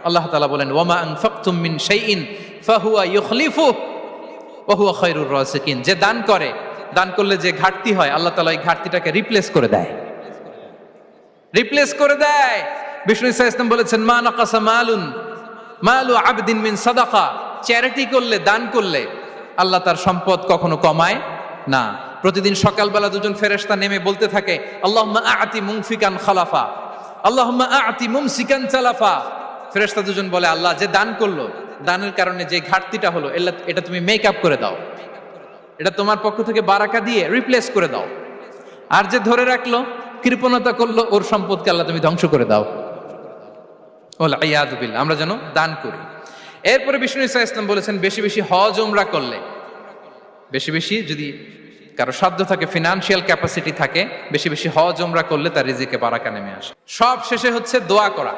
আল্লাহ তাআলা বলেন ওয়ামা আনফাকতুম মিন শাইইন ফাহুয়া ইউখলিফুহু ওয়া হুয়া খায়রুর রাসিকিন। যে দান করে, দান করলে যে ঘাটতি হয় আল্লাহ তাআলা এই ঘাটতিটাকে রিপ্লেস করে দেয়, রিপ্লেস করে দেয়। বিষ্ণু ইসা ইসলাম বলেছেন মা নাকাসা মালু আবদিন মিন সাদাকা। চ্যারিটি করলে, দান করলে আল্লাহ তার সম্পদ কখনো কমায় না। প্রতিদিন সকালবেলা দুজন ফেরেশতা নেমে বলতে থাকে আল্লাহুম্মা আ'তি মুনফিকান খালাফা, আল্লাহুম্মা আ'তি মুমসিকান চালাফা। ফেরেশতা দুজন বলে আল্লাহ, যে দান করলো, দানের কারণে যে ঘাটতিটা হলো এটা তুমি মেক আপ করে দাও, এটা তোমার পক্ষ থেকে বারাকা দিয়ে রিপ্লেস করে দাও। আর যে ধরে রাখলো, কৃপণতা করলো, ওর সম্পদকে আল্লাহ তুমি ধ্বংস করে দাও। ওয়াল ইয়াযু বিল্লাহ। আমরা যেন দান করি। এরপরে বিষ্ণু ইসা ইসলাম বলেছেন বেশি বেশি হজ উমরা করলে, বেশি বেশি যদি কারো সাধ্য থাকে, ফিনান্সিয়াল ক্যাপাসিটি থাকে, বেশি বেশি হজ উমরা করলে তার রিজিকে বারাকা নেমে আসে। সব শেষে হচ্ছে দোয়া করা।